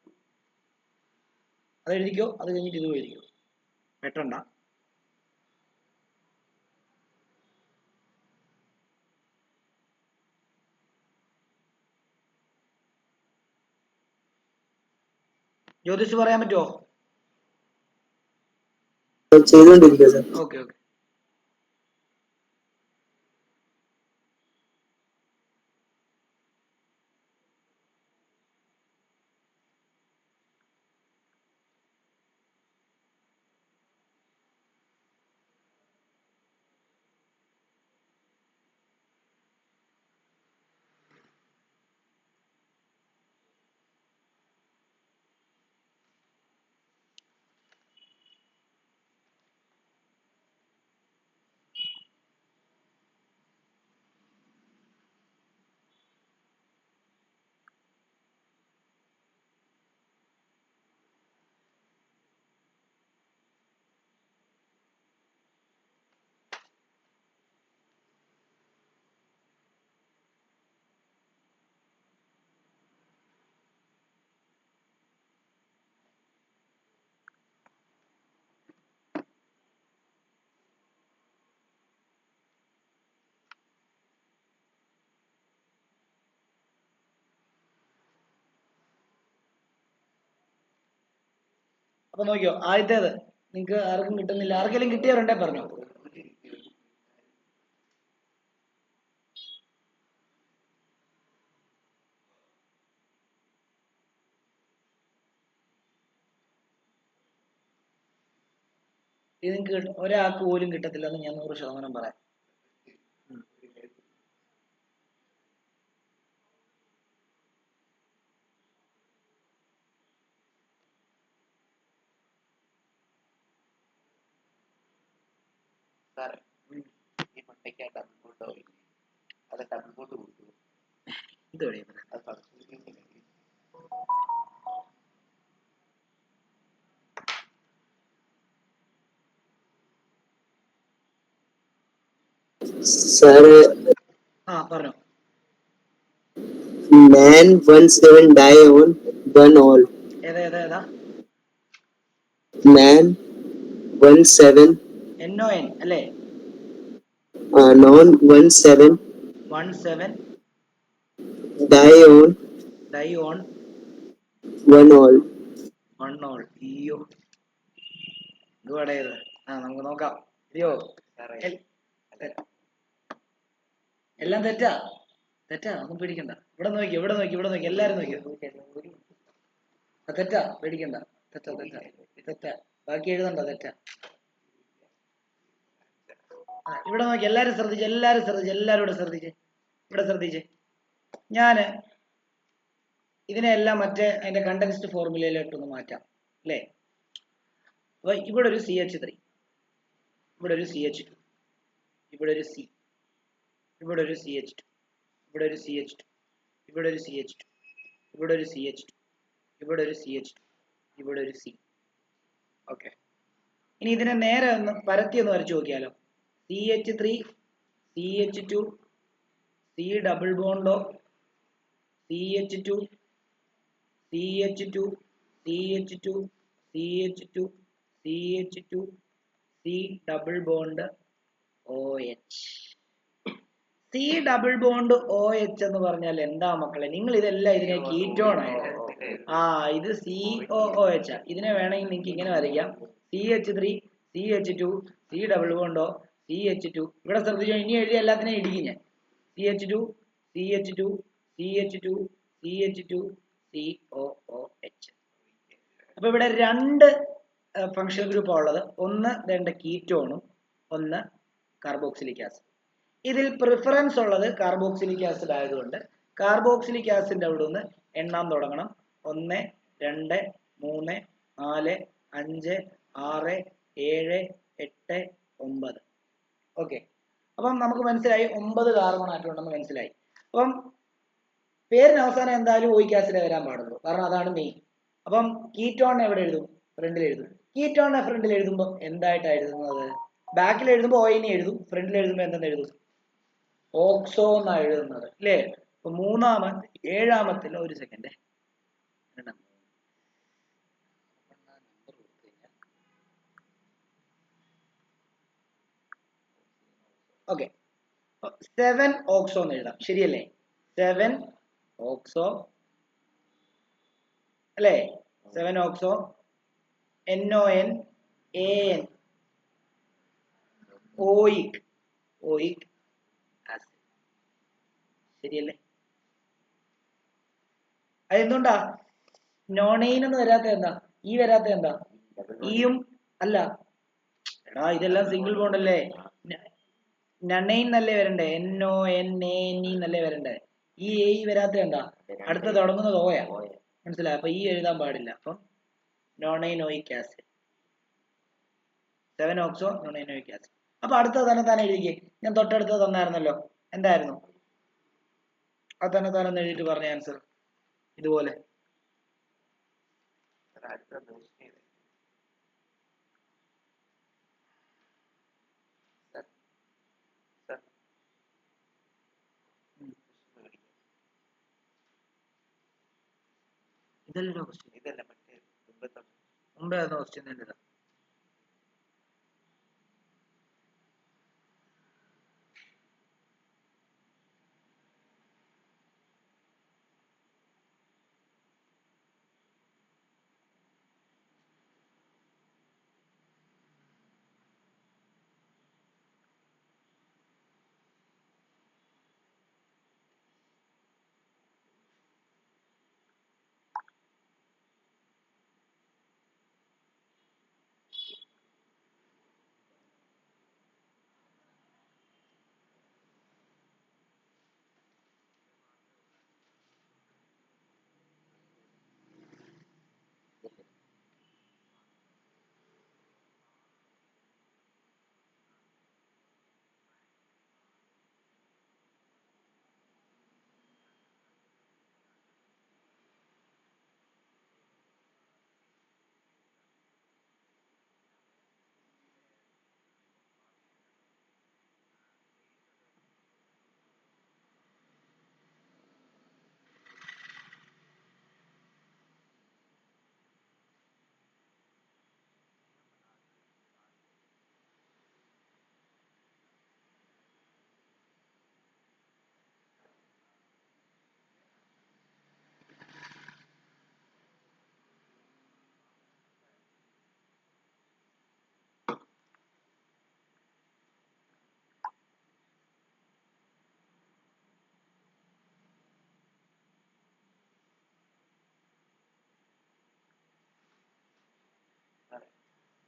അത് എഴുതിക്കോ. അത് കഴിഞ്ഞിട്ട് ഇതും എഴുതിക്കോ, വെട്ടണ്ട. ജ്യോതിഷ് പറയാൻ പറ്റുമോ? ചെയ്തോണ്ടിരിക്കുക സാർ. ഓക്കെ. അപ്പൊ നോക്കിയോ, ആദ്യത്തേത് നിങ്ങൾക്ക് ആർക്കും കിട്ടുന്നില്ല. ആർക്കെങ്കിലും കിട്ടിയവരുണ്ടേ പറഞ്ഞോ. ഇത് നിങ്ങൾക്ക് ഒരാൾക്ക് പോലും കിട്ടത്തില്ലെന്ന് ഞാൻ 100% പറയാം. ഇത് സാറ് പറഞ്ഞോ. man 17 die on 1 all. ഏതാ man 17 NON അല്ലേ? non 17 die on 1 all. അയ്യോ, ഇതുവാടേ ഇത്. നമുക്ക് നോക്കാം. അയ്യോ, എല്ലാം തെറ്റാ. ഒന്നും പേടിക്കണ്ട. ഇവിടെ നോക്കി എല്ലാരും നോക്കി. തെറ്റാ, പേടിക്കണ്ട. തെറ്റാ. ബാക്കി എഴുതണ്ട. തെറ്റാ. ഇവിടെ നോക്കി എല്ലാരും ശ്രദ്ധിച്ച്. എല്ലാരും ഇവിടെ ശ്രദ്ധിച്ച്. ഞാന് ഇതിനെല്ലാം അതിന്റെ കണ്ടൻസ്റ്റ് ഫോർമുലയിലോട്ടൊന്ന് മാറ്റാം അല്ലേ? അപ്പൊ ഇവിടെ ഒരു CH3, ഇവിടെ ഒരു CH2, ഇവിടെ ഒരു C, ഇവിടെ ഒരു CH2, ഇവിടെ ഒരു CH2, ഇവിടെ ഒരു CH2, ഇവിടെ ഒരു CH2, ഇവിടെ ഒരു CH2, ഇവിടെ ഒരു C. ഓക്കെ. ഇനി ഇതിനെ നേരെ ഒന്ന് പരത്തി ഒന്ന് വരച്ചു നോക്കിയാലോ. CH3 CH2 C ഡബിൾ ബോണ്ടോ CH2 CH2 CH2 CH2 CH2 C double bond OH. C double bond OH എന്ന് പറഞ്ഞാൽ എന്താ മക്കളെ? നിങ്ങൾ ഇതെല്ലാം ഇതിനെ കീറ്റോൺ ആയിട്ട് ഇത് COOH. ഇതിനെ വേണമെങ്കിൽ നിങ്ങൾക്ക് ഇങ്ങനെ വരയ്ക്കാം. CH3 CH2 C ഡബിൾ ബോണ്ടോ CH2. ഇവിടെ ശ്രദ്ധിച്ചോ, ഇനി എഴുതിയ എല്ലാത്തിനെയും ഇടിക്കും ഞാൻ. CH2 CH2 CH2 CH2 COOH. അപ്പൊ ഇവിടെ രണ്ട് ഫങ്ഷണൽ ഗ്രൂപ്പാണ് ഉള്ളത്. ഒന്ന് രണ്ട് കീറ്റോണും ഒന്ന് കാർബോക്സിലിക് ആസിഡ്. ഇതിൽ പ്രിഫറൻസ് ഉള്ളത് കാർബോക്സിലിക് ആസിഡ് ആയതുകൊണ്ട് കാർബോക്സിലിക് ആസിഡിന്റെ അവിടെ നിന്ന് എണ്ണാൻ തുടങ്ങണം. 1 2 3 4 5 6 7 8 9. ഓക്കെ, അപ്പം നമുക്ക് മനസ്സിലായി 9 കാർബൺ ആറ്റം ഉണ്ടെന്ന് മനസ്സിലായി. അപ്പം പേരിന് അവസാനം എന്തായാലും ഓയിക് ആസിഡേ വരാൻ പാടുള്ളൂ, കാരണം അതാണ് മെയിൻ. അപ്പം കീറ്റോൺ എവിടെ എഴുതും? ഫ്രണ്ടിൽ എഴുതും. കീറ്റോണിനെ ഫ്രണ്ടിൽ എഴുതുമ്പോൾ എന്തായിട്ടാണ് എഴുതുന്നത്? ബാക്കിൽ എഴുതുമ്പോൾ ഓയിനെ എഴുതും, ഫ്രണ്ടിൽ എഴുതുമ്പോൾ എന്തെന്ന് എഴുതും? ഓക്സോ എന്നാണ് എഴുതുന്നത് അല്ലേ? അപ്പൊ ഏഴാമത്തിൽ ഒരു സെക്കൻഡ്, ഓക്കെ, 7 ഓക്സോ എന്ന് എഴുതാം, ശരിയല്ലേ? 7 ഓക്സോ അല്ലേ? 7 oxo NON AN oic acid, ശരിയല്ലേ? അതെന്തുകൊണ്ടാ നോണൈൻ എന്ന് വരാത്ത? എന്താ ഈ വരാത്ത? എന്താ ഈയും അല്ല എടാ, ഇതെല്ലാം സിംഗിൾ ബോണ്ട് അല്ലേ? നണൈൻ എന്നല്ലേ വരണ്ടേ? NONAN എന്നല്ലേ വരണ്ടേ? ഈ എ വരാത്ത എന്താ? അടുത്ത തുടങ്ങുന്നത് ഓയാ, മനസ്സിലായി? അപ്പൊ ഈ എഴുതാൻ പാടില്ല. അപ്പം നോണൈനോയിക് ആസിഡ്, 7 ഓക്സോ നോണൈനോയിക് ആസിഡ്. അപ്പൊ അടുത്തത് തന്നെ താൻ എഴുതിക്കേ. ഞാൻ തൊട്ടടുത്തത് തന്നായിരുന്നല്ലോ, എന്തായിരുന്നു? അത് തന്നെ താനൊന്ന് എഴുതിയിട്ട് പറഞ്ഞ ആൻസർ ഇതുപോലെ. ഇതല്ലോ ക്വസ്റ്റ്യൻ, ഇതല്ല മറ്റേ മുമ്പേ ആയിരുന്ന ക്വസ്റ്റ്യൻ തന്നെ ഇതാ.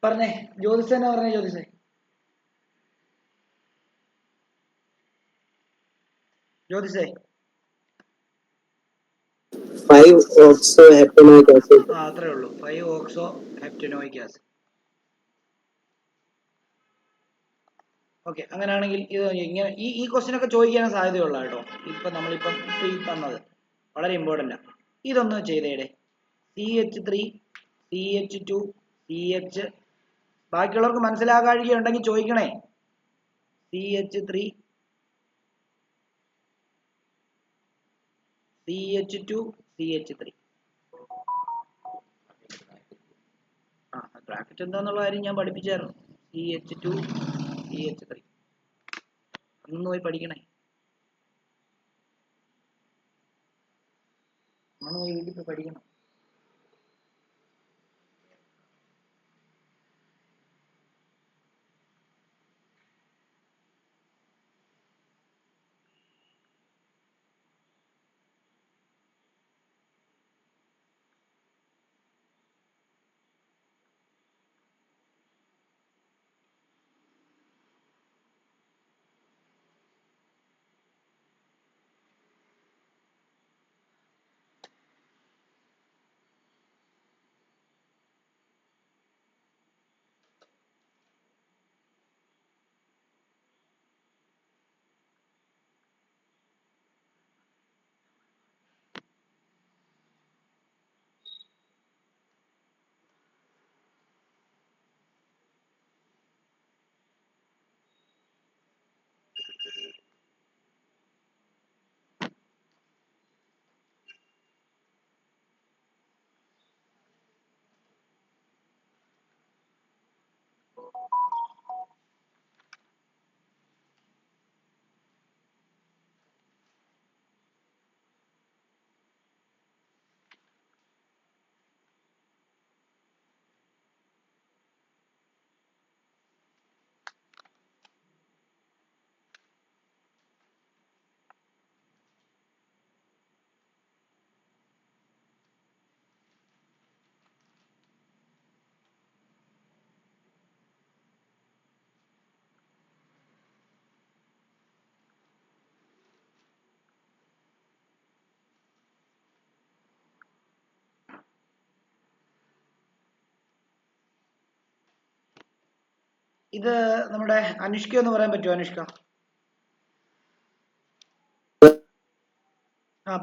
പറഞ്ഞേ ജ്യോതിഷ എന്നാ പറഞ്ഞേ? ജ്യോതിഷേ 5 ഓക്സോ ഹെപ്പനോയിക് ആസിഡ്. അത്രേ ഉള്ളൂ, 5 ഓക്സോ ഹെപ്റ്റനോയിക് ആസിഡ്. ഓക്കെ, അങ്ങനെയാണെങ്കിൽ ഇത് ഇങ്ങനെ ഈ ക്വസ്റ്റ്യൻ ഒക്കെ ചോദിക്കാൻ സാധ്യതയുള്ള കേട്ടോ. നമ്മളിപ്പം ഈ തന്നത് വളരെ ഇമ്പോർട്ടൻ്റ് ആണ്. ഇതൊന്ന് ചെയ്തേടെ. CH3 CH2 CH, ബാക്കിയുള്ളവർക്ക് മനസ്സിലാകാഴികയുണ്ടെങ്കിൽ ചോദിക്കണേ. CH3 CH2 CH3. ബ്രാക്കറ്റ് എന്താന്നുള്ള കാര്യം ഞാൻ പഠിപ്പിച്ചായിരുന്നു. CH2 CH3 ഒന്ന് പോയി പഠിക്കണേ, ഒന്ന് പോയി വീട്ടിൽ പോയി പഠിക്കണം. ഇത് നമ്മുടെ അനുഷ്ക എന്ന് പറയാൻ പറ്റുമോ? അനുഷ്ക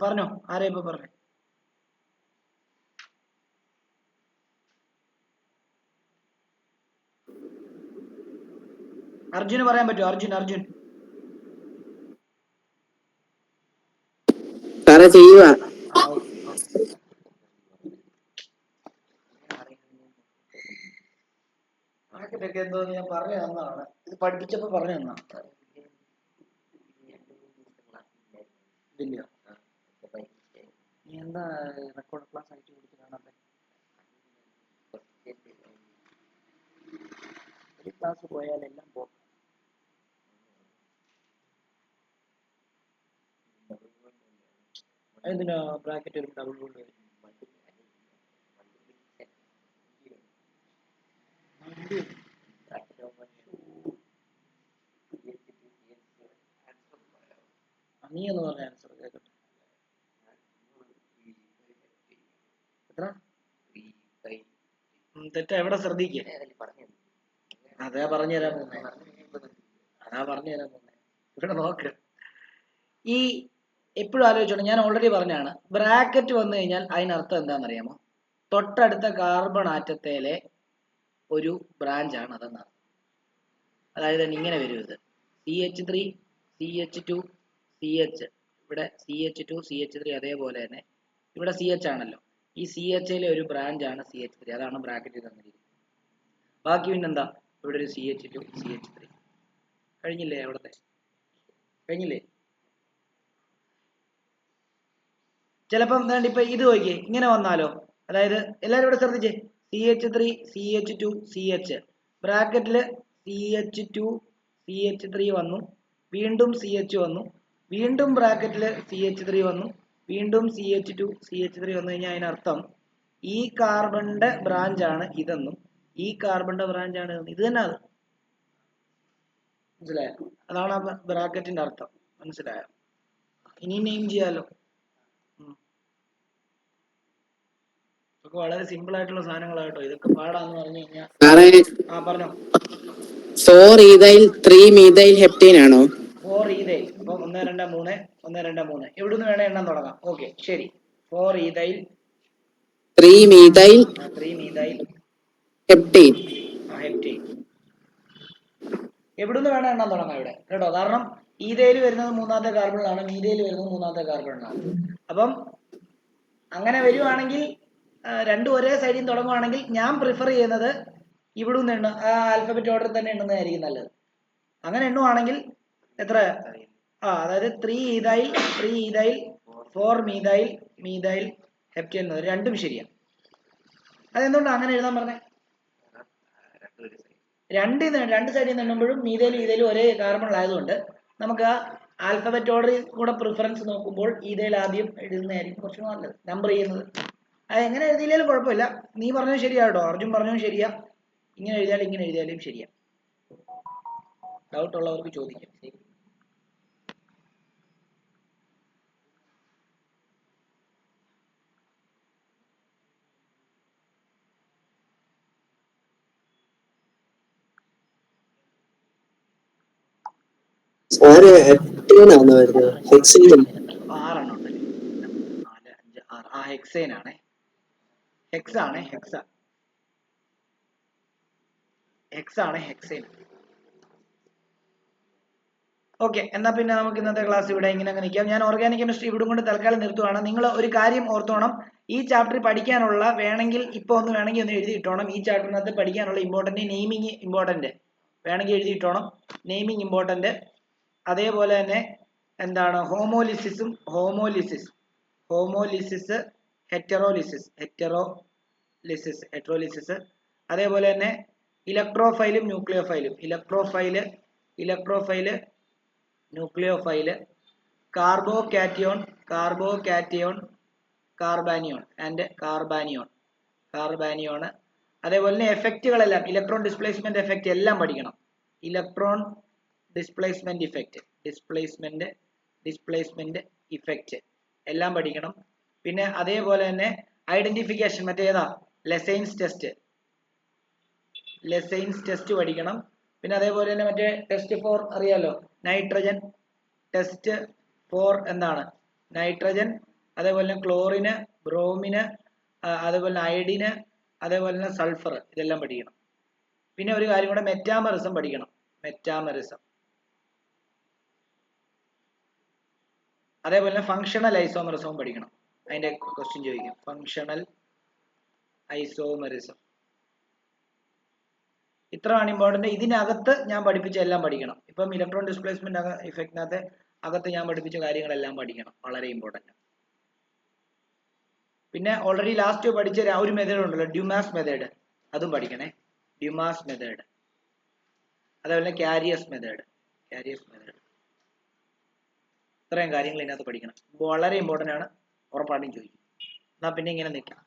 പറഞ്ഞോ, ആരെയും ഇപ്പൊ പറഞ്ഞു. അർജുന് പറയാൻ പറ്റുമോ? അർജുൻ സാറേ ചെയ്യുക. മാർക്കറ്റൊക്കെ എന്തോ ഞാൻ പറഞ്ഞു തന്നതാണ്, ഇത് പഠിപ്പിച്ചപ്പോ പറഞ്ഞു തന്നാ. ഇല്ലയോ? നീ എന്താ റെക്കോർഡ് ക്ലാസ് അയച്ചു കൊടുത്ത് കാണാത്തെ? ഒരു ക്ലാസ് പോയാലെല്ലാം പോകും. എന്തിനാ ബ്രാക്കറ്റ് ഒരു ഡബിൾ ബോൾഡ് വരും? നീ എന്ന് പറഞ്ഞ ആൻസർ കേൾക്കട്ടെ. എത്ര തെറ്റ? എവിടെ ശ്രദ്ധിക്കുക? അതാ പറഞ്ഞുതരാൻ പോകുന്നേ. ഇവിടെ നോക്ക്. ഈ എപ്പോഴും ആലോചിച്ചോണം, ഞാൻ ഓൾറെഡി പറഞ്ഞാണ്, ബ്രാക്കറ്റ് വന്നു കഴിഞ്ഞാൽ അതിനർത്ഥം എന്താണെന്നറിയാമോ? തൊട്ടടുത്ത കാർബൺ ആറ്റത്തിലെ ഒരു ബ്രാഞ്ചാണ് അതെന്നർത്ഥം. അതായത് ഇങ്ങനെ വരും, ഇത് CH3 CH2 CH, ഇവിടെ CH2 CH3, അതേപോലെ തന്നെ ഇവിടെ CH ആണല്ലോ, ഈ CHയിലെ ഒരു ബ്രാഞ്ചാണ് CH3, അതാണ് ബ്രാക്കറ്റിൽ തന്നിരിക്കുന്നത്. ബാക്കി പിന്നെന്താ? ഇവിടെ ഒരു CH2 CH3 കഴിഞ്ഞില്ലേ? അവിടത്തെ കഴിഞ്ഞില്ലേ? ചിലപ്പം വേണ്ട ഇപ്പൊ ഇത് നോക്കിയേ, ഇങ്ങനെ വന്നാലോ? അതായത് എല്ലാവരും ഇവിടെ ശ്രദ്ധിച്ചേ, CH3 CH2 CH ബ്രാക്കറ്റില് CH2 CH3 വന്നു, വീണ്ടും CH വന്നു, വീണ്ടും ബ്രാക്കറ്റില് CH3 വന്നു, വീണ്ടും CH2 CH3 വന്നു കഴിഞ്ഞാൽ അതിനർത്ഥം ഈ കാർബണിന്റെ ബ്രാഞ്ചാണ് ഇതെന്നും ഈ കാർബണിന്റെ ബ്രാഞ്ചാണ് ഇതെന്നും. ഇത് തന്നെ അത്. മനസ്സിലായോ? അതാണ് ആ ബ്രാക്കറ്റിന്റെ അർത്ഥം. മനസ്സിലായോ? ഇനി നെയിം ചെയ്യാലോ. ഇതൊക്കെ വളരെ സിമ്പിൾ ആയിട്ടുള്ള സാധനങ്ങളാട്ടോ. ഇതൊക്കെ പാടാന്ന് പറഞ്ഞു കഴിഞ്ഞാൽ. പറഞ്ഞോ. 4 ഈഥൈൽ 3 മീഥൈൽ ഹെപ്റ്റീൻ ആണോ? 4 ഈഥൈൽ. അപ്പൊ 1 2 3 1 2 3 എവിടുന്ന് വേണേ എണ്ണം തുടങ്ങാം. ഓക്കെ, ശരി. 4 ഈഥൈൽ 3 മീഥൈൽ ഹെപ്റ്റീൻ. ഹെപ്റ്റീൻ. എവിടുന്ന് വേണേ എണ്ണം തുടങ്ങാം ഇവിടെ കേട്ടോ. കാരണം ഈഥൈൽ വരുന്നത് മൂന്നാമത്തെ കാർബണിലാണ്, മീഥൈൽ വരുന്നത് മൂന്നാമത്തെ കാർബണിലാണ്. അപ്പം അങ്ങനെ വരുവാണെങ്കിൽ രണ്ടും ഒരേ സൈഡിൽ നിന്ന് തുടങ്ങുവാണെങ്കിൽ ഞാൻ പ്രിഫർ ചെയ്യുന്നത് ഇവിടുന്ന് എണ്ണ ആ ആൽഫബറ്റ് ഓർഡറിൽ തന്നെ എണ്ണുന്നതായിരിക്കും നല്ലത്. അങ്ങനെ എണ്ണുവാണെങ്കിൽ എത്ര? അതായത് 3 ഈഥൈൽ 4 മീഥൈൽ ഹെപ്റ്റീൻ എന്നത് രണ്ടും ശരിയാണ്. അതെന്തുകൊണ്ടാണ് അങ്ങനെ എഴുതാൻ പറഞ്ഞേ? രണ്ട് സൈഡിൽ നിന്ന് എണ്ണുമ്പോഴും മീഥൈലും ഈഥൈലും ഒരേ കാർബണിലായതുകൊണ്ട് നമുക്ക് ആ ആൽഫബറ്റ് ഓർഡറിൽ കൂടെ പ്രിഫറൻസ് നോക്കുമ്പോൾ ഈഥൈൽ ആദ്യം എഴുതുന്നതായിരിക്കും കുറച്ച് നല്ലത്, നമ്പർ ചെയ്യുന്നത്. അത് എങ്ങനെ എഴുതിയില്ലേലും കുഴപ്പമില്ല. നീ പറഞ്ഞത് ശരിയാ കേട്ടോ, അർജുൻ പറഞ്ഞതും ശരിയാ. ഇങ്ങനെ എഴുതിയാലും ശരിയാ. ഡൗട്ട് ഉള്ളവർക്ക് ചോദിക്കാം. ആറെണ്ണം ഉണ്ടല്ലേ? 4 5 6. ഹെക്സൈൻ ആണേ. ഹെക്സൈൻ. ഓക്കെ, എന്നാ പിന്നെ നമുക്ക് ഇന്നത്തെ ക്ലാസ് ഇവിടെ ഇങ്ങനെ നിൽക്കാം. ഞാൻ ഓർഗാനിക് കെമിസ്ട്രി ഇവിടെ കൊണ്ട് തൽക്കാലം നിർത്തുവാണ്. നിങ്ങൾ ഒരു കാര്യം ഓർത്തോണം, ഈ ചാപ്റ്റർ പഠിക്കാനുള്ള വേണമെങ്കിൽ ഒന്ന് എഴുതിയിട്ടോണം. ഈ ചാപ്റ്ററിനകത്ത് പഠിക്കാനുള്ള നെയിമിങ് ഇമ്പോർട്ടന്റ് വേണമെങ്കിൽ എഴുതിയിട്ടോണം. Naming important. അതേപോലെ തന്നെ എന്താണ് ഹോമോലിസിസ്, ഹെറ്ററോലിസിസ്. അതേപോലെ തന്നെ ഇലക്ട്രോഫൈലും ന്യൂക്ലിയോഫൈല്, കാർബോകാറ്റയോൺ കാർബാനിയോൺ. അതേപോലെ തന്നെ എഫക്റ്റുകളെല്ലാം, ഇലക്ട്രോൺ ഡിസ്പ്ലേസ്മെന്റ് എഫക്റ്റ് എല്ലാം പഠിക്കണം. ഇലക്ട്രോൺ ഡിസ്പ്ലേസ്മെന്റ് ഇഫക്റ്റ് എല്ലാം പഠിക്കണം. പിന്നെ അതേപോലെ തന്നെ ഐഡന്റിഫിക്കേഷൻ, മറ്റേതാ ലെസൈൻസ് ടെസ്റ്റ് പഠിക്കണം. പിന്നെ അതേപോലെ തന്നെ മറ്റേ ടെസ്റ്റ് ഫോർ അറിയാലോ, നൈട്രജൻ ടെസ്റ്റ് ഫോർ എന്താണ് നൈട്രജൻ, അതേപോലെ തന്നെ ക്ലോറിന്, ബ്രോമിന്, അതേപോലെ തന്നെ അയഡിന്, അതേപോലെ തന്നെ സൾഫർ, ഇതെല്ലാം പഠിക്കണം. പിന്നെ ഒരു കാര്യം കൂടെ, മെറ്റാമറിസം പഠിക്കണം. മെറ്റാമറിസം, അതേപോലെ തന്നെ ഫങ്ഷണൽ ഐസോമറിസവും പഠിക്കണം. അതിന്റെ ക്വസ്റ്റ്യൻ ചോദിക്കും, ഫങ്ഷണൽ ഐസോമറിസം. ഇത്രയാണ് ഇമ്പോർട്ടന്റ്. ഇതിനകത്ത് ഞാൻ പഠിപ്പിച്ച എല്ലാം പഠിക്കണം. ഇപ്പം ഇലക്ട്രോൺ ഡിസ്പ്ലേസ്മെന്റ് ഇഫക്റ്റിനകത്ത് അകത്ത് ഞാൻ പഠിപ്പിച്ച കാര്യങ്ങളെല്ലാം പഠിക്കണം, വളരെ ഇമ്പോർട്ടന്റ്. പിന്നെ ഓൾറെഡി ലാസ്റ്റ് പഠിച്ച ഒരു മെത്തേഡ് ഉണ്ടല്ലോ, ഡ്യൂമാസ് മെത്തേഡ്, അതും പഠിക്കണേ. ഡ്യൂമാസ് മെത്തേഡ്, അതേപോലെ ക്യാരിയസ് മെത്തേഡ്. ഇത്രയും കാര്യങ്ങൾ ഇതിനകത്ത് പഠിക്കണം, വളരെ ഇമ്പോർട്ടന്റ് ആണ്, ഉറപ്പായിട്ടും ചോദിക്കും. എന്നാൽ പിന്നെ ഇങ്ങനെ നിൽക്കാം.